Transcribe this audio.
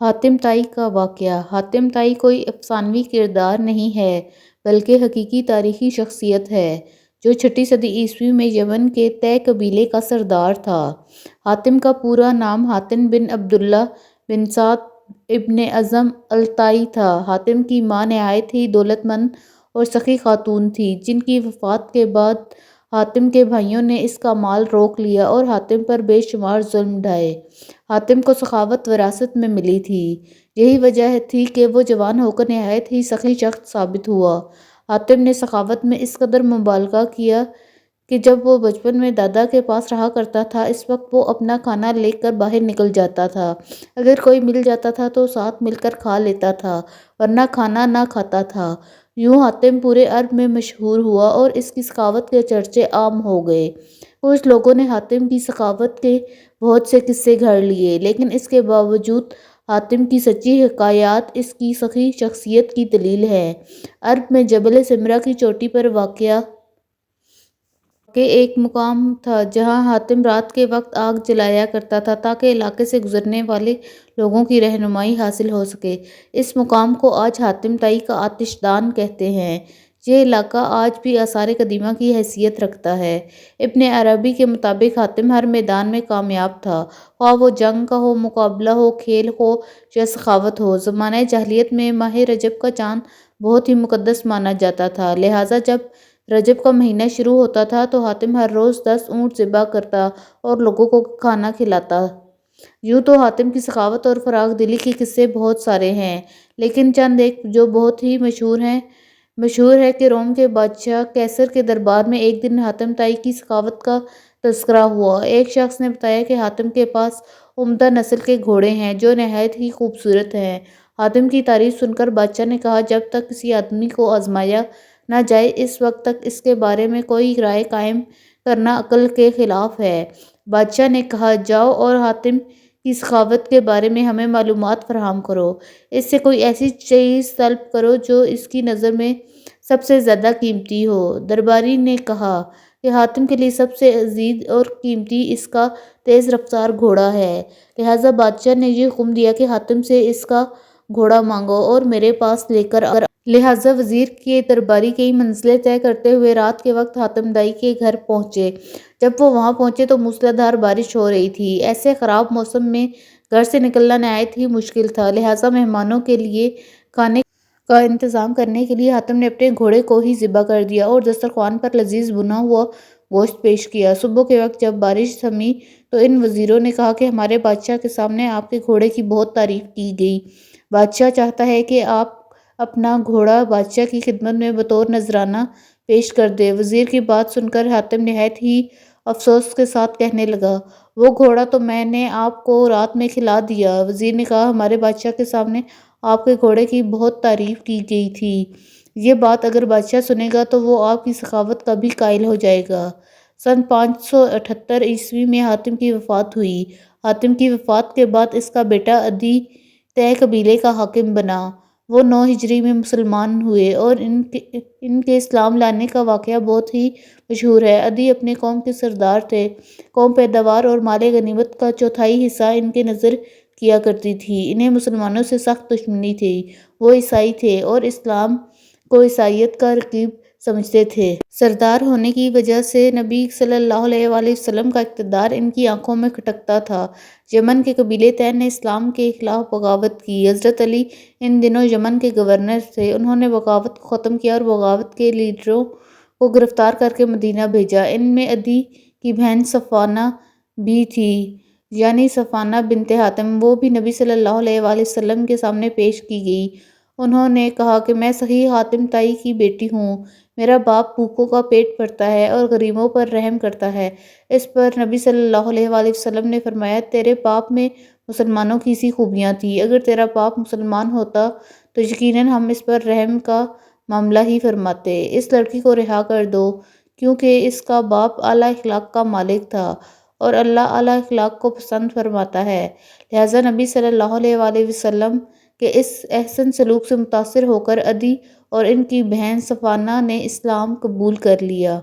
حاتم طائی کا واقعہ۔ حاتم طائی کوئی افسانوی کردار نہیں ہے بلکہ حقیقی تاریخی شخصیت ہے جو 6 صدی عیسوی میں یمن کے طے قبیلے کا سردار تھا۔ حاتم کا پورا نام حاتم بن عبداللہ بن سعد ابن اعظم الطائی تھا۔ حاتم کی ماں نہایت ہی دولت مند اور سخی خاتون تھی جن کی وفات کے بعد حاتم کے بھائیوں نے اس کا مال روک لیا اور حاتم پر بے شمار ظلم ڈھائے۔ حاتم کو سخاوت وراثت میں ملی تھی، یہی وجہ تھی کہ وہ جوان ہو کر نہایت ہی سخی شخص ثابت ہوا۔ حاتم نے سخاوت میں اس قدر مبالغہ کیا کہ جب وہ بچپن میں دادا کے پاس رہا کرتا تھا اس وقت وہ اپنا کھانا لے کر باہر نکل جاتا تھا۔ اگر کوئی مل جاتا تھا تو ساتھ مل کر کھا لیتا تھا ورنہ کھانا نہ کھاتا تھا۔ یوں حاتم پورے عرب میں مشہور ہوا اور اس کی سخاوت کے چرچے عام ہو گئے۔ کچھ لوگوں نے حاتم کی سخاوت کے بہت سے قصے گھڑ لیے لیکن اس کے باوجود حاتم کی سچی حکایات اس کی سخی شخصیت کی دلیل ہیں۔ عرب میں جبل سمرہ کی چوٹی پر واقع ایک مقام تھا جہاں حاتم رات کے وقت آگ جلایا کرتا تھا تاکہ علاقے سے گزرنے والے لوگوں کی رہنمائی حاصل ہو سکے۔ اس مقام کو آج حاتم طائی کا آتش دان کہتے ہیں۔ یہ علاقہ آج بھی آثار قدیمہ کی حیثیت رکھتا ہے۔ ابن عربی کے مطابق حاتم ہر میدان میں کامیاب تھا، خواہ وہ جنگ کا ہو، مقابلہ ہو، کھیل ہو یا سخاوت ہو۔ زمانہ جاہلیت میں ماہ رجب کا چاند بہت ہی مقدس مانا جاتا تھا، لہٰذا جب رجب کا مہینہ شروع ہوتا تھا تو حاتم ہر روز 10 اونٹ ذبح کرتا اور لوگوں کو کھانا کھلاتا۔ یوں تو حاتم کی سخاوت اور فراخ دلی کے قصے بہت سارے ہیں لیکن چند ایک جو بہت ہی مشہور ہے کہ روم کے بادشاہ قیصر کے دربار میں ایک دن حاتم طائی کی سخاوت کا تذکرہ ہوا۔ ایک شخص نے بتایا کہ حاتم کے پاس عمدہ نسل کے گھوڑے ہیں جو نہایت ہی خوبصورت ہیں۔ حاتم کی تعریف سن کر بادشاہ نے کہا، جب تک کسی آدمی کو آزمایا نہ جائے اس وقت تک اس کے بارے میں کوئی رائے قائم کرنا عقل کے خلاف ہے۔ بادشاہ نے کہا، جاؤ اور حاتم کی سخاوت کے بارے میں ہمیں معلومات فراہم کرو، اس سے کوئی ایسی چیز طلب کرو جو اس کی نظر میں سب سے زیادہ قیمتی ہو۔ درباری نے کہا کہ حاتم کے لیے سب سے عزیز اور قیمتی اس کا تیز رفتار گھوڑا ہے، لہٰذا بادشاہ نے یہ حکم دیا کہ حاتم سے اس کا گھوڑا مانگو اور میرے پاس لے کر آؤ۔ لہٰذا وزیر کے درباری کئی منزلیں طے کرتے ہوئے رات کے وقت حاتم طائی کے گھر پہنچے۔ جب وہ وہاں پہنچے تو موسلادھار بارش ہو رہی تھی۔ ایسے خراب موسم میں گھر سے نکلنا نہایت ہی مشکل تھا، لہٰذا مہمانوں کے لیے کھانے کا انتظام کرنے کے لیے حاتم نے اپنے گھوڑے کو ہی ذبح کر دیا اور دسترخوان پر لذیذ بنا ہوا گوشت پیش کیا۔ صبح کے وقت جب بارش تھمی تو ان وزیروں نے کہا کہ ہمارے بادشاہ کے سامنے آپ کے گھوڑے کی بہت تعریف کی گئی، بادشاہ چاہتا ہے کہ آپ اپنا گھوڑا بادشاہ کی خدمت میں بطور نذرانہ پیش کر دیں۔ وزیر کی بات سن کر حاتم نہایت ہی افسوس کے ساتھ کہنے لگا، وہ گھوڑا تو میں نے آپ کو رات میں کھلا دیا۔ وزیر نے کہا، ہمارے بادشاہ کے سامنے آپ کے گھوڑے کی بہت تعریف کی گئی تھی، یہ بات اگر بادشاہ سنے گا تو وہ آپ کی سخاوت کا بھی قائل ہو جائے گا۔ سن 578 عیسوی میں حاتم کی وفات ہوئی۔ حاتم کی وفات کے بعد اس کا بیٹا عدی طے قبیلے کا حاکم بنا۔ وہ 9 ہجری میں مسلمان ہوئے اور ان کے اسلام لانے کا واقعہ بہت ہی مشہور ہے۔ عدی اپنے قوم کے سردار تھے۔ قوم پیداوار اور مال غنیمت کا چوتھائی حصہ ان کے نذر کیا کرتی تھی۔ انہیں مسلمانوں سے سخت دشمنی تھی، وہ عیسائی تھے اور اسلام کو عیسائیت کا رقیب سمجھتے تھے۔ سردار ہونے کی وجہ سے نبی صلی اللہ علیہ وآلہ وسلم کا اقتدار ان کی آنکھوں میں کھٹکتا تھا۔ یمن کے قبیلے طے نے اسلام کے خلاف بغاوت کی۔ حضرت علی ان دنوں یمن کے گورنر تھے، انہوں نے بغاوت کو ختم کیا اور بغاوت کے لیڈروں کو گرفتار کرکے مدینہ بھیجا۔ ان میں عدی کی بہن صفانہ بھی تھی، یعنی صفانہ بنت حاتم، وہ بھی نبی صلی اللہ علیہ وآلہ وسلم کے سامنے پیش کی گئی۔ انہوں نے کہا کہ میں صحیح حاتم طائی کی بیٹی ہوں، میرا باپ بھوکوں کا پیٹ بھرتا ہے اور غریبوں پر رحم کرتا ہے۔ اس پر نبی صلی اللہ علیہ وآلہ وسلم نے فرمایا، تیرے باپ میں مسلمانوں کی سی خوبیاں تھیں، اگر تیرا باپ مسلمان ہوتا تو یقیناً ہم اس پر رحم کا معاملہ ہی فرماتے۔ اس لڑکی کو رہا کر دو کیونکہ اس کا باپ اعلیٰ اخلاق کا مالک تھا اور اللہ اعلیٰ اخلاق کو پسند فرماتا ہے۔ لہٰذا نبی صلی اللہ علیہ وآلہ وسلم کے اس احسن سلوک سے متاثر ہو کر عدی اور ان کی بہن صفانہ نے اسلام قبول کر لیا۔